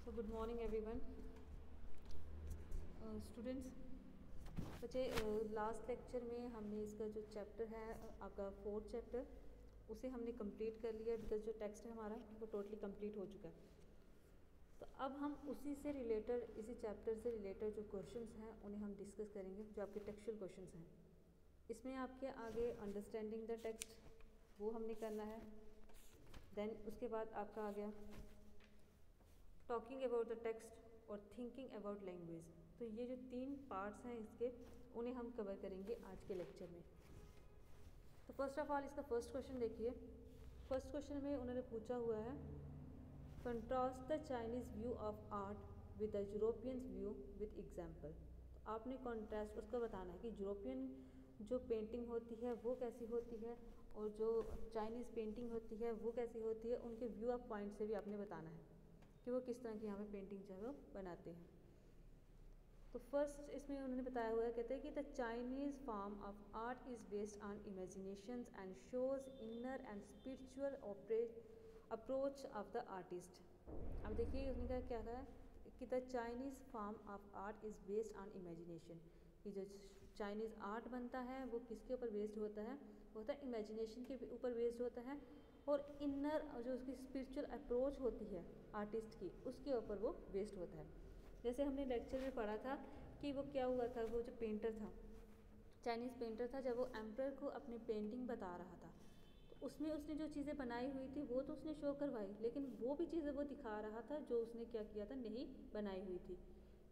So good morning everyone. Students, बच्चे last lecture में हमने इसका जो चैप्टर है आपका फोर्थ चैप्टर उसे हमने कंप्लीट कर लिया बिकॉज जो टेक्स्ट है हमारा वो टोटली कंप्लीट हो चुका है। तो अब हम उसी से रिलेटेड इसी चैप्टर से रिलेटेड जो क्वेश्चंस हैं उन्हें हम डिस्कस करेंगे, जो आपके टेक्सचुअल क्वेश्चंस हैं। इसमें आपके आगे अंडरस्टैंडिंग द टेक्स्ट वो हमने करना है। देन उसके बाद आपका आ गया टॉकिंग अबाउट द टेक्स्ट और थिंकिंग अबाउट लैंग्वेज। तो ये जो तीन पार्ट्स हैं इसके उन्हें हम कवर करेंगे आज के लेक्चर में। तो फर्स्ट ऑफ ऑल इसका फर्स्ट क्वेश्चन देखिए। फर्स्ट क्वेश्चन में उन्होंने पूछा हुआ है contrast the Chinese view of art with the European view with example. तो आपने कॉन्ट्रास्ट उसका बताना है कि यूरोपियन जो पेंटिंग होती है वो कैसी होती है और जो चाइनीज़ पेंटिंग होती है वो कैसी होती है, उनके व्यू ऑफ पॉइंट से भी आपने बताना है कि वो किस तरह की यहाँ पे पेंटिंग जो है वो बनाते हैं। तो फर्स्ट इसमें उन्होंने बताया हुआ है, कहते हैं कि the Chinese form of art is based on imagination and shows inner and spiritual approach of the artist. अब देखिए उसने क्या कहा कि the Chinese form of art is based on imagination, कि जो चाइनीज़ आर्ट बनता है वो किसके ऊपर बेस्ड होता है, वो होता है इमेजिनेशन के ऊपर बेस्ड होता है, और इनर जो उसकी स्पिरिचुअल अप्रोच होती है आर्टिस्ट की उसके ऊपर वो बेस्ड होता है। जैसे हमने लेक्चर में पढ़ा था कि वो क्या हुआ था, वो जो पेंटर था, चाइनीज़ पेंटर था, जब वो एम्परर को अपनी पेंटिंग बता रहा था तो उसमें उसने जो चीज़ें बनाई हुई थी वो तो उसने शो करवाई, लेकिन वो भी चीज़ें वो दिखा रहा था जो उसने क्या किया था, नहीं बनाई हुई थी।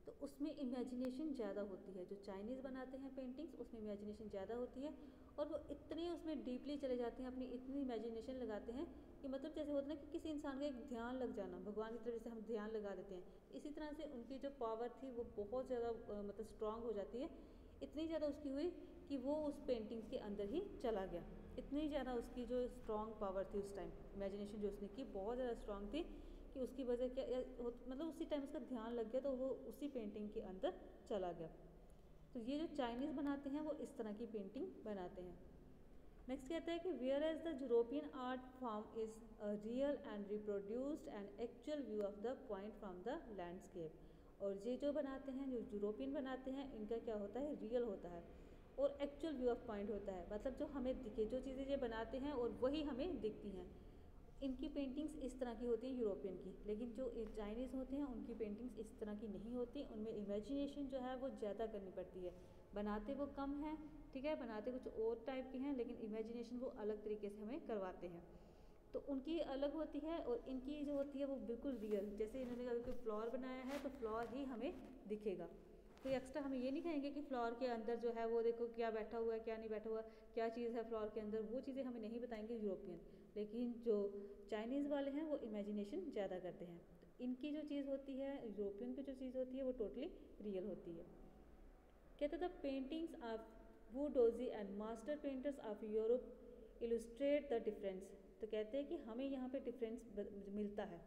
तो उसमें इमेजिनेशन ज़्यादा होती है। जो चाइनीज़ बनाते हैं पेंटिंग्स उसमें इमेजिनेशन ज़्यादा होती है और वो इतने उसमें डीपली चले जाते हैं, अपनी इतनी इमेजिनेशन लगाते हैं कि मतलब जैसे होता है ना कि किसी इंसान का एक ध्यान लग जाना, भगवान की तरफ जैसे हम ध्यान लगा देते हैं, इसी तरह से उनकी जो पावर थी वो बहुत ज़्यादा मतलब स्ट्रांग हो जाती है। इतनी ज़्यादा उसकी हुई कि वो उस पेंटिंग्स के अंदर ही चला गया। इतनी ज़्यादा उसकी जो स्ट्रांग पावर थी उस टाइम, इमेजिनेशन जो उसने की बहुत ज़्यादा स्ट्रांग थी कि उसकी वजह क्या मतलब उसी टाइम उसका ध्यान लग गया तो वो उसी पेंटिंग के अंदर चला गया। तो ये जो चाइनीज़ बनाते हैं वो इस तरह की पेंटिंग बनाते हैं। नेक्स्ट कहता है कि whereas the European art form is a real and reproduced and actual view of the point from the landscape. और ये जो बनाते हैं, जो यूरोपियन बनाते हैं, इनका क्या होता है, रियल होता है और एक्चुअल व्यू ऑफ पॉइंट होता है, मतलब जो हमें दिखे, जो चीज़ें ये बनाते हैं और वही हमें दिखती हैं। इनकी पेंटिंग्स इस तरह की होती हैं यूरोपियन की, लेकिन जो चाइनीज़ होते हैं उनकी पेंटिंग्स इस तरह की नहीं होती। उनमें इमेजिनेशन जो है वो ज़्यादा करनी पड़ती है। बनाते वो कम हैं, ठीक है, बनाते कुछ और टाइप के हैं, लेकिन इमेजिनेशन वो अलग तरीके से हमें करवाते हैं। तो उनकी अलग होती है और इनकी जो होती है वो बिल्कुल रियल। जैसे इन्होंने अगर कोई फ्लावर बनाया है तो फ्लावर ही हमें दिखेगा। कोई एक्स्ट्रा हमें ये नहीं कहेंगे कि फ्लावर के अंदर जो है वो देखो क्या बैठा हुआ है, क्या नहीं बैठा हुआ, क्या चीज़ है फ्लावर के अंदर, वो चीज़ें हमें नहीं बताएंगे यूरोपियन। लेकिन जो चाइनीज़ वाले हैं वो इमेजिनेशन ज़्यादा करते हैं। तो इनकी जो चीज़ होती है, यूरोपियन की जो चीज़ होती है वो टोटली रियल होती है। कहते the paintings of Wu Daozi and master painters of Europe illustrate the difference. तो कहते हैं कि हमें यहाँ पे डिफरेंस मिलता है।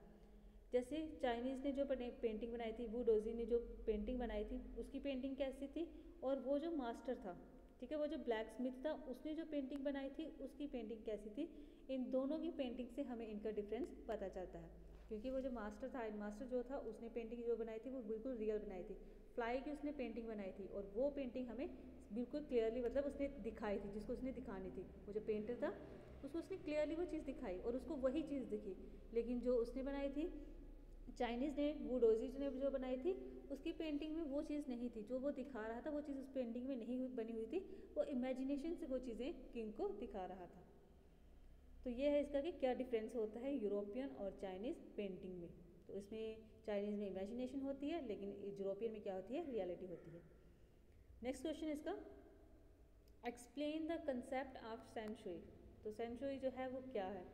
जैसे चाइनीज़ ने जो पेंटिंग बनाई थी, वू डोजी ने जो पेंटिंग बनाई थी उसकी पेंटिंग कैसी थी, और वो जो मास्टर था, ठीक है, वो जो ब्लैक स्मिथ था उसने जो पेंटिंग बनाई थी उसकी पेंटिंग कैसी थी। इन दोनों की पेंटिंग से हमें इनका डिफरेंस पता चलता है, क्योंकि वो जो मास्टर था, मास्टर जो था, उसने पेंटिंग जो बनाई थी वो बिल्कुल रियल बनाई थी। फ्लाई की उसने पेंटिंग बनाई थी और वो पेंटिंग हमें बिल्कुल क्लियरली मतलब उसने दिखाई थी, जिसको उसने दिखानी थी, वो जो पेंटर था उसको उसने क्लियरली वो चीज़ दिखाई और उसको वही चीज़ दिखी। लेकिन जो उसने बनाई थी चाइनीज़ ने, वू डोजी ने जो बनाई थी उसकी पेंटिंग में वो चीज़ नहीं थी, जो वो दिखा रहा था वो चीज़ उस पेंटिंग में नहीं बनी हुई थी, वो इमेजिनेशन से वो चीज़ें किंग को दिखा रहा था। तो ये है इसका कि क्या डिफरेंस होता है यूरोपियन और चाइनीज़ पेंटिंग में। तो इसमें चाइनीज़ में इमेजिनेशन होती है, लेकिन यूरोपियन में क्या होती है, रियलिटी होती है। नेक्स्ट क्वेश्चन इसका, explain the concept of shanshui. तो सेंशुई जो है वो क्या है।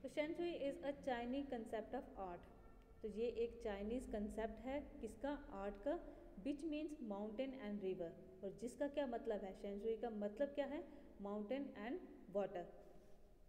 तो shanshui is a Chinese concept of art. तो ये एक चाइनीज़ कंसेप्ट है किसका, आर्ट का, which means mountain and river. और जिसका क्या मतलब है, सेंशुई का मतलब क्या है, माउंटेन एंड वाटर।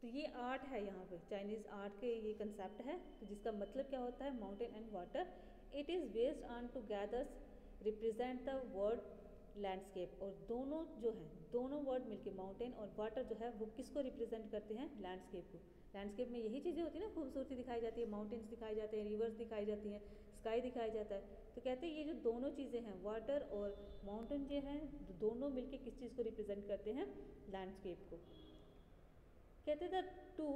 तो ये आर्ट है, यहाँ पे चाइनीज़ आर्ट के ये कंसेप्ट है, तो जिसका मतलब क्या होता है, mountain and water. It is based on to gathers represent the word landscape, और दोनों जो है दोनों वर्ड मिलके माउंटेन और वाटर जो है वो किसको रिप्रेजेंट करते हैं, लैंडस्केप को। लैंडस्केप में यही चीज़ें होती है ना, खूबसूरती दिखाई जाती है, माउंटेन्स दिखाई जाते हैं, रिवर्स दिखाई जाती हैं, स्काई दिखाया जाता है। तो कहते हैं ये जो दोनों चीज़ें हैं वाटर और माउंटेन जो हैं दोनों मिलके किस चीज़ को रिप्रेजेंट करते हैं, लैंडस्केप को। कहते हैं the two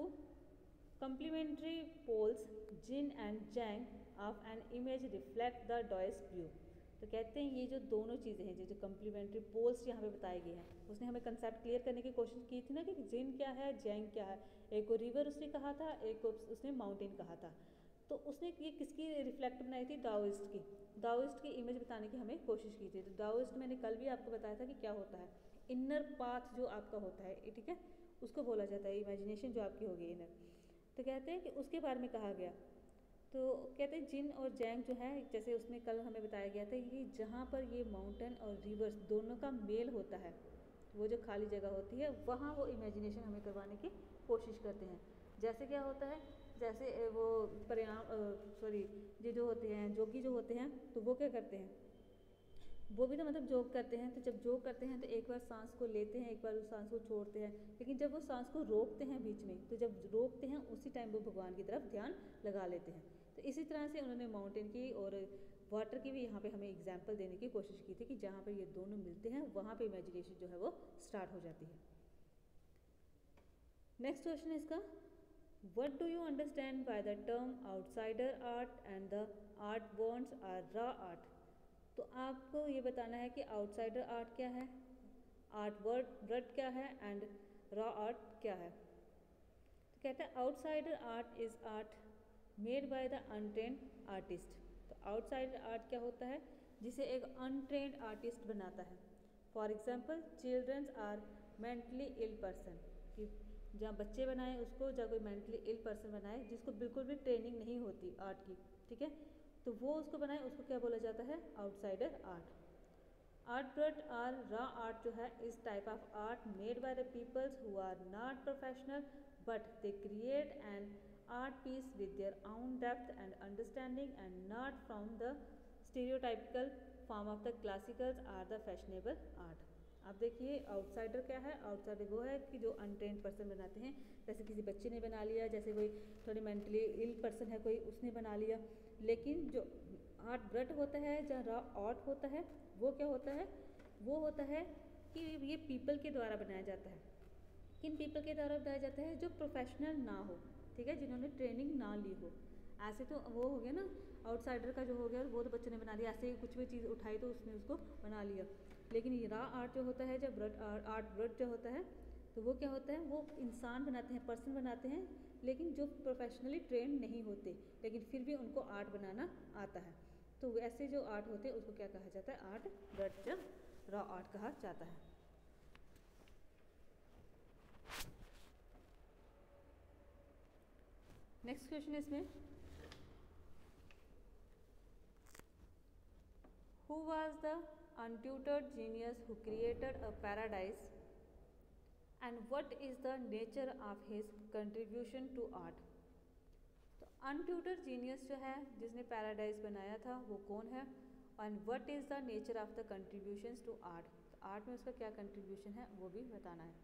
complementary poles yin and yang of an image reflect the Daoist view. तो कहते हैं ये जो दोनों चीज़ें हैं, जो कम्प्लीमेंट्री पोल्स यहाँ पे बताए गए हैं, उसने हमें कंसेप्ट क्लियर करने की कोशिश की थी ना कि जिन क्या है, जैंग क्या है। एक को रिवर उसने कहा था, एक को उसने माउंटेन कहा था। तो उसने ये किसकी रिफ्लेक्ट बनाई थी, डाओइस्ट की। डाओइस्ट की इमेज बताने की हमें कोशिश की थी। तो डाओइस्ट मैंने कल भी आपको बताया था कि क्या होता है, इनर पाथ जो आपका होता है, ठीक है, उसको बोला जाता है इमेजिनेशन जो आपकी होगी इनर। तो कहते हैं कि उसके बारे में कहा गया। तो कहते हैं जिन और जैंग जो है, जैसे उसमें कल हमें बताया गया था कि जहाँ पर ये माउंटेन और रिवर्स दोनों का मेल होता है, वो जो खाली जगह होती है वहाँ वो इमेजिनेशन हमें करवाने की कोशिश करते हैं। जैसे क्या होता है, जैसे वो ये जो होते हैं जोगी जो होते हैं, तो वो क्या करते हैं, वो भी तो मतलब जोग करते हैं। तो जब जोग करते हैं तो एक बार सांस को लेते हैं, एक बार उस सांस को छोड़ते हैं, लेकिन जब वो सांस को रोकते हैं बीच में, तो जब रोकते हैं उसी टाइम वो भगवान की तरफ ध्यान लगा लेते हैं। तो इसी तरह से उन्होंने माउंटेन की और वाटर की भी यहाँ पे हमें एग्जाम्पल देने की कोशिश की थी कि जहाँ पर ये दोनों मिलते हैं वहाँ पर इमेजिनेशन जो है वो स्टार्ट हो जाती है। नेक्स्ट क्वेश्चन है इसका, What do you understand by the term outsider art and the art bonds or raw art? तो आपको ये बताना है कि आउटसाइडर आर्ट क्या है, आर्ट वर्ड क्या है एंड रॉ आर्ट क्या है। तो कहते हैं outsider art is art made by the untrained artist. तो आउटसाइडर आर्ट क्या होता है, जिसे एक अनट्रेंड आर्टिस्ट बनाता है। For example children's or mentally ill person, कि जहाँ बच्चे बनाए उसको, जहाँ कोई मेंटली इल पर्सन बनाए जिसको बिल्कुल भी ट्रेनिंग नहीं होती आर्ट की, ठीक है, तो वो उसको बनाए, उसको क्या बोला जाता है, आउटसाइडर आर्ट। आर्ट वर्ड और रॉ आर्ट जो है इस type of art made by the peoples who are not professional but they create an art piece with their own depth and understanding and not from the stereotypical form of the classicals or the fashionable art. अब देखिए outsider क्या है, outsider वो है कि जो untrained person बनाते हैं, जैसे किसी बच्चे ने बना लिया, जैसे कोई थोड़ी मेंटली इल पर्सन है कोई, उसने बना लिया। लेकिन जो आर्ट ब्रड होता है, जहाँ रॉ आर्ट होता है, वो क्या होता है, वो होता है कि ये पीपल के द्वारा बनाया जाता है। किन पीपल के द्वारा बनाया जाता है, जो प्रोफेशनल ना हो, ठीक है, जिन्होंने ट्रेनिंग ना ली हो। ऐसे तो वो हो गया ना आउटसाइडर का जो हो गया, वो तो बच्चों ने बना लिया, ऐसे ही कुछ भी चीज़ उठाई तो उसने उसको बना लिया। लेकिन ये रॉ आर्ट जो होता है, जब आर्ट ब्रड जो होता है, तो वो क्या होता है, वो इंसान बनाते हैं, पर्सन बनाते हैं, लेकिन जो प्रोफेशनली ट्रेंड नहीं होते, लेकिन फिर भी उनको आर्ट बनाना आता है। तो ऐसे जो आर्ट होते हैं उसको क्या कहा जाता है, आर्ट ब्रड या रॉ आर्ट कहा जाता है। नेक्स्ट क्वेश्चन इसमें, who was the untutored genius who created a paradise and what is the nature of his contribution to art? तो untutored genius जो है जिसने पैराडाइज बनाया था वो कौन है, and what is the nature of the contributions to art? तो आर्ट में उसका क्या कंट्रीब्यूशन है वो भी बताना है।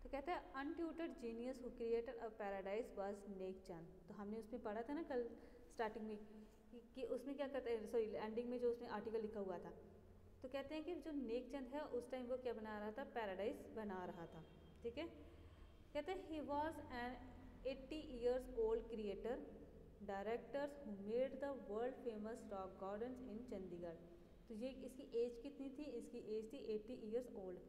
तो कहते हैं untutored genius who created a paradise was Nek Chand. तो हमने उसमें पढ़ा था ना कल स्टार्टिंग में कि उसमें क्या करते हैं, सॉरी एंडिंग में जो उसमें आर्टिकल लिखा हुआ था। तो कहते हैं कि जो नेकचंद है उस टाइम वो क्या बना रहा था, पैराडाइज बना रहा था, ठीक है। कहते हैं he was an 80 years old creator directors who made the world famous rock gardens in Chandigarh. तो ये इसकी एज कितनी थी, इसकी एज थी 80 years ओल्ड,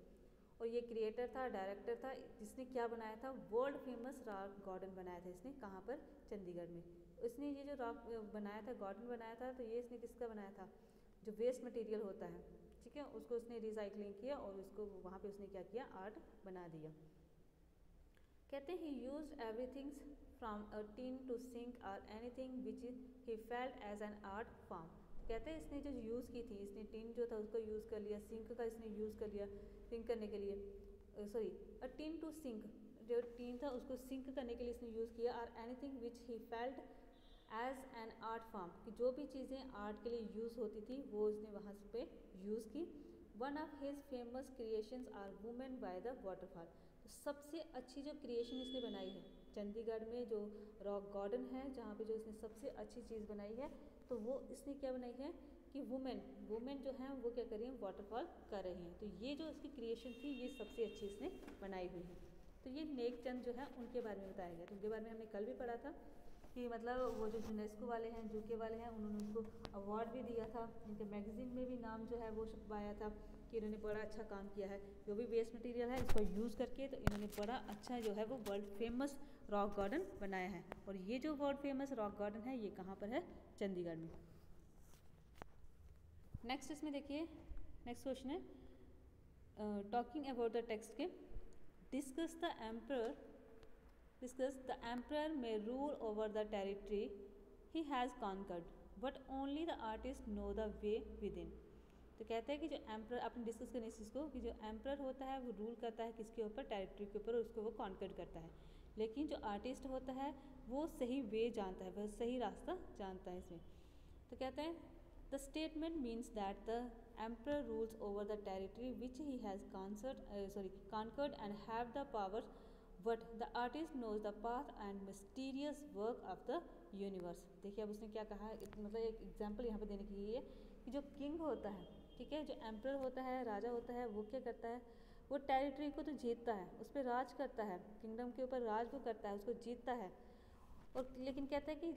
और ये क्रिएटर था, डायरेक्टर था, जिसने क्या बनाया था, वर्ल्ड फेमस रॉक गार्डन बनाया था इसने, कहाँ पर, चंडीगढ़ में। इसने ये जो रॉक बनाया था, गार्डन बनाया था, तो ये इसने किसका बनाया था, जो वेस्ट मटेरियल होता है, ठीक है, उसको उसने रिसाइकलिंग किया और उसको वहाँ पे उसने क्या किया, आर्ट बना दिया। कहते हैं he used everything from a tin to sink और anything which he felt as an art form. कहते हैं इसने जो यूज़ की थी, इसने टिन जो था उसको यूज़ कर लिया, सिंक का इसने यूज़ कर लिया सिंक करने के लिए, sorry a tin to sink, जो टिन था उसको सिंक करने के लिए इसने यूज़ किया, और anything which he felt as an art form, कि जो भी चीज़ें आर्ट के लिए यूज़ होती थी वो उसने वहाँ पे यूज़ की। One of his famous creations are women by the waterfall. तो सबसे अच्छी जो क्रिएशन इसने बनाई है चंडीगढ़ में जो रॉक गार्डन है जहाँ पे जो इसने सबसे अच्छी चीज़ बनाई है तो वो इसने क्या बनाई है कि वुमेन जो हैं वो क्या कर रही हैं वाटरफॉल कर रही हैं। तो ये जो इसकी क्रिएशन थी ये सबसे अच्छी इसने बनाई हुई है। तो ये नेक चंद जो है उनके बारे में बताया गया। तो उनके बारे में हमने कल भी पढ़ा था कि मतलब वो जो यूनेस्को वाले हैं यूके वाले हैं उन्होंने उनको अवार्ड भी दिया था। इनके मैगजीन में भी नाम जो है वो छपवाया था कि इन्होंने बड़ा अच्छा काम किया है। जो भी वेस्ट मटेरियल है इसको यूज़ करके तो इन्होंने बड़ा अच्छा जो है वो वर्ल्ड फेमस रॉक गार्डन बनाया है। और ये जो वर्ल्ड फेमस रॉक गार्डन है ये कहाँ पर है? चंडीगढ़ में। नेक्स्ट इसमें देखिए नेक्स्ट क्वेश्चन है टॉकिंग अबाउट द टेक्स्ट के discuss the emperor may rule over the territory he has conquered but only the artist know the way within। तो कहते हैं कि जो एम्परर आपने डिस्कस करनी है इसको कि जो एम्परर होता है वो रूल करता है किसके ऊपर? टेरिटरी के ऊपर, उसको वो कॉन्कर करता है। लेकिन जो आर्टिस्ट होता है वो सही वे जानता है, वह सही रास्ता जानता है इसमें। तो कहते हैं the statement means that the emperor rules over the territory which he has conquered and have the power but the artist knows the path and mysterious work of the universe. देखिए अब उसने क्या कहा है, मतलब एक एग्जाम्पल यहाँ पे देने के लिए कि जो किंग होता है, ठीक है, जो एम्परर होता है, राजा होता है, वो क्या करता है? वो टेरिटरी को तो जीतता है, उस पर राज करता है, किंगडम के ऊपर राज वो करता है, उसको जीतता है। और लेकिन कहता है कि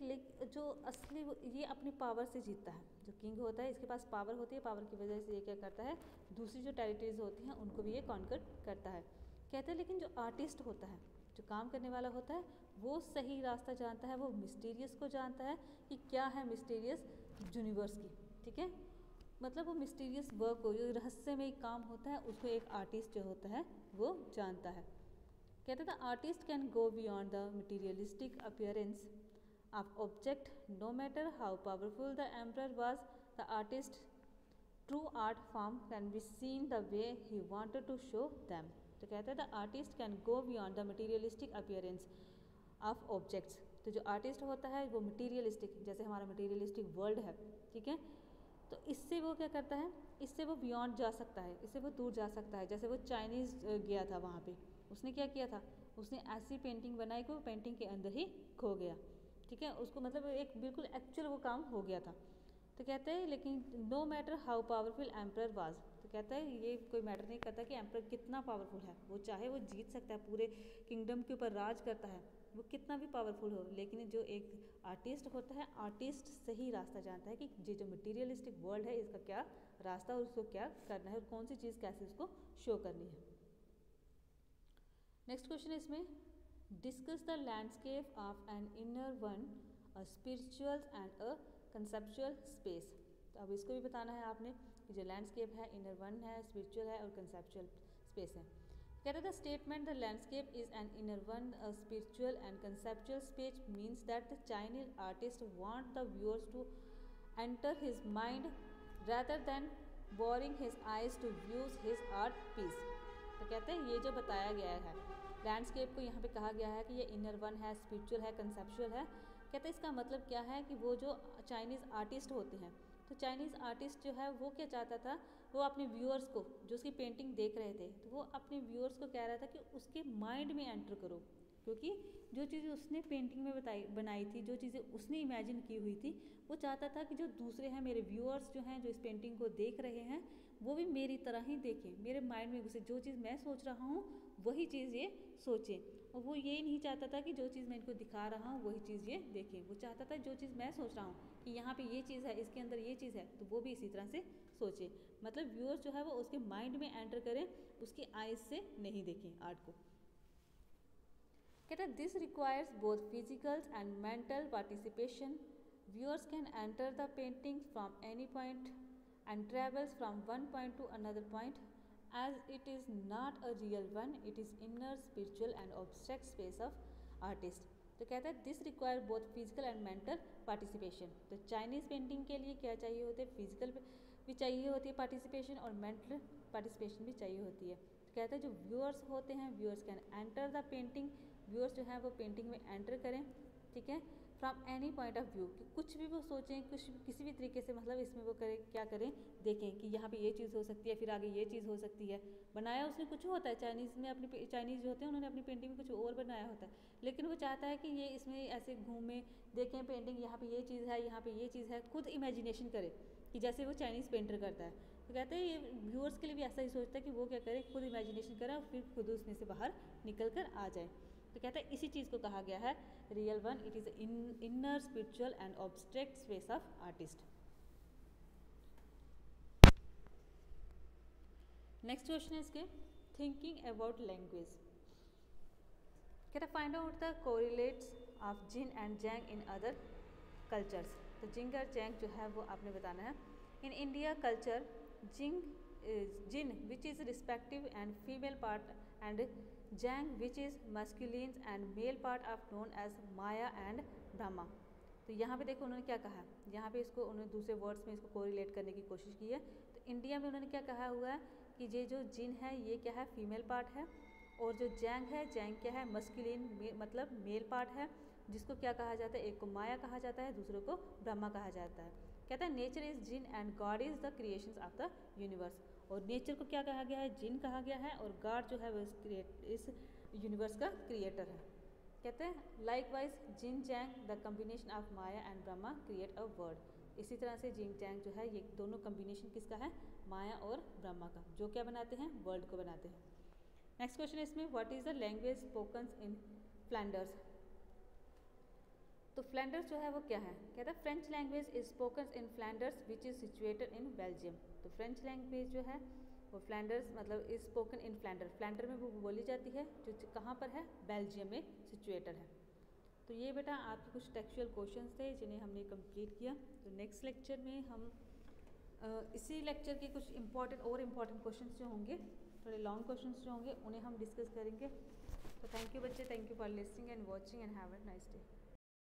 जो असली ये अपनी पावर से जीतता है। जो किंग होता है इसके पास पावर होती है, पावर की वजह से ये क्या करता है? दूसरी जो टेरिटरीज होती हैं उनको भी ये कॉन्कर करता है। कहते हैं लेकिन जो आर्टिस्ट होता है, जो काम करने वाला होता है, वो सही रास्ता जानता है, वो मिस्टीरियस को जानता है कि क्या है मिस्टीरियस यूनिवर्स की, ठीक है, मतलब वो मिस्टीरियस वर्क हो, जो रहस्यमय काम होता है उसको एक आर्टिस्ट जो होता है वो जानता है। कहते हैं the artist can go beyond the materialistic appearance of object no matter how powerful the emperor was. The artist true art form can be seen the way he wanted to show them. तो कहते हैं the artist can go beyond the materialistic appearance of objects. तो जो artist होता है वो materialistic, जैसे हमारा मटीरियलिस्टिक वर्ल्ड है, ठीक है, तो इससे वो क्या करता है? इससे वो बियॉन्ड जा सकता है, इससे वो दूर जा सकता है। जैसे वो चाइनीज़ गया था, वहाँ पे उसने क्या किया था? उसने ऐसी पेंटिंग बनाई कि वो पेंटिंग के अंदर ही खो गया, ठीक है, उसको मतलब एक बिल्कुल एक्चुअल वो काम हो गया था। तो कहते हैं लेकिन no matter how powerful emperor was. तो कहता है ये कोई मैटर नहीं करता कि एम्परर कितना पावरफुल है, वो चाहे वो जीत सकता है, पूरे किंगडम के ऊपर राज करता है, वो कितना भी पावरफुल हो, लेकिन जो एक आर्टिस्ट होता है, आर्टिस्ट सही रास्ता जानता है कि ये जो मटीरियलिस्टिक वर्ल्ड है इसका क्या रास्ता और उसको क्या करना है और कौन सी चीज़ कैसे उसको शो करनी है। नेक्स्ट क्वेश्चन है इसमें discuss the landscape of N inner one, a spiritual and a conceptual space. तो अब इसको भी बताना है आपने कि जो लैंडस्केप है इनर वन है, स्पिरिचुअल है और कंसेप्चुअल स्पेस है। कहते हैं the statement the landscape is an inner one, a spiritual and conceptual space means that the Chinese artist want the viewers to enter his mind rather than boring his eyes to view his art piece। तो कहते हैं ये जो बताया गया है landscape को यहाँ पे कहा गया है कि ये इनर वन है, स्पिरिचुअल है, कंसेप्चुअल है। कहते हैं इसका मतलब क्या है कि वो जो चाइनीज़ आर्टिस्ट होते हैं, तो चाइनीज़ आर्टिस्ट जो है वो क्या चाहता था? वो अपने व्यूअर्स को जो उसकी पेंटिंग देख रहे थे तो वो अपने व्यूअर्स को कह रहा था कि उसके माइंड में एंटर करो, क्योंकि जो चीज़ें उसने पेंटिंग में बनाई थी, जो चीज़ें उसने इमेजिन की हुई थी, वो चाहता था कि जो दूसरे हैं मेरे व्यूअर्स जो हैं जो इस पेंटिंग को देख रहे हैं वो भी मेरी तरह ही देखें, मेरे माइंड में घुसे, जो चीज़ मैं सोच रहा हूँ वही चीज़ ये सोचें। और वो ये नहीं चाहता था कि जो चीज़ मैं इनको दिखा रहा हूँ वही चीज़ ये देखें, वो चाहता था जो चीज़ मैं सोच रहा हूँ कि यहाँ पे ये चीज़ है, इसके अंदर ये चीज़ है, तो वो भी इसी तरह से सोचे। मतलब व्यूअर्स जो है वो उसके माइंड में एंटर करें, उसकी आइज़ से नहीं देखें आर्ट को। कहते हैं this requires both physical and mental participation. Viewers can enter the painting from any point and travels from one point to another point. As it is not a real one, it is inner, spiritual and abstract space of artist। तो कहता है this require both physical and mental participation. तो Chinese painting के लिए क्या चाहिए होते हैं? फिजिकल भी चाहिए होती है पार्टिसिपेशन और मेंटल पार्टिसिपेशन भी चाहिए होती है। तो कहता है जो व्यूअर्स होते हैं, viewers can enter the painting, viewers जो है वो पेंटिंग में एंटर करें, ठीक है, from any point of view, कि कुछ भी वो सोचें, कुछ किसी भी तरीके से, मतलब इसमें वो करें, क्या करें, देखें कि यहाँ पे ये चीज़ हो सकती है, फिर आगे ये चीज़ हो सकती है। बनाया उसने कुछ होता है, चाइनीज़ में अपनी, चाइनीज़ जो होते हैं उन्होंने अपनी पेंटिंग में कुछ और बनाया होता है, लेकिन वो चाहता है कि ये इसमें ऐसे घूमें, देखें पेंटिंग, यहाँ पे ये चीज़ है, यहाँ पे ये चीज़ है, खुद इमेजिनेशन करे कि जैसे वो चाइनीज़ पेंटर करता है। तो कहते हैं ये व्यूअर्स के लिए भी ऐसा ही सोचता है कि वो क्या करें, खुद इमेजिनेशन करें और फिर खुद उसमें से बाहर निकल कर आ जाए। तो कहते हैं इसी चीज़ को कहा गया है real one, it is inner spiritual and abstract space of artist. Next question है इसके, थिंकिंग अबाउट लैंग्वेज। कहता find out the correlates of yin and yang in other cultures. तो जिंग और जैंग जो है वो आपने बताना है। In India culture yin which is respective and female part and yang which is masculine and male part of known as Maya and Brahma. तो यहाँ पे देखो उन्होंने क्या कहा है, यहाँ पे इसको उन्होंने दूसरे वर्ड्स में इसको कोरिलेट करने की कोशिश की है। तो इंडिया में उन्होंने क्या कहा हुआ है कि ये जो जिन है ये क्या है, फीमेल पार्ट है, और जो जैंग है, जैंग क्या है, मस्कुलिन मतलब मेल पार्ट है, जिसको क्या कहा जाता है, एक को माया कहा जाता है, दूसरे को ब्रह्मा कहा जाता है। कहता है nature is yin and God is the creations of the universe. और नेचर को क्या कहा गया है, जिन कहा गया है, और गॉड जो है वो इस यूनिवर्स का क्रिएटर है। कहते हैं likewise yin yang the combination of Maya and Brahma create a word. इसी तरह से जिन जैंग जो है ये दोनों कम्बिनेशन किसका है, माया और ब्रह्मा का, जो क्या बनाते हैं, वर्ल्ड को बनाते हैं। नेक्स्ट क्वेश्चन है इसमें, what is the language spoken in Flanders. तो फ्लैंडर्स जो है वो क्या है, कहता है French language is spoken in Flanders which is situated in Belgium. तो फ्रेंच लैंग्वेज जो है वो फ्लैंडर्स मतलब is spoken in Flanders, Flanders में वो बोली जाती है, जो कहाँ पर है, बेल्जियम में सिचुएटेड है। तो ये बेटा आपके कुछ टेक्सचुअल क्वेश्चंस थे जिन्हें हमने कंप्लीट किया। तो नेक्स्ट लेक्चर में हम इसी लेक्चर के कुछ इम्पॉर्टेंट क्वेश्चंस जो होंगे, थोड़े लॉन्ग क्वेश्चंस जो होंगे, उन्हें हम डिस्कस करेंगे। तो थैंक यू बच्चे, thank you for listening and watching and have a nice day.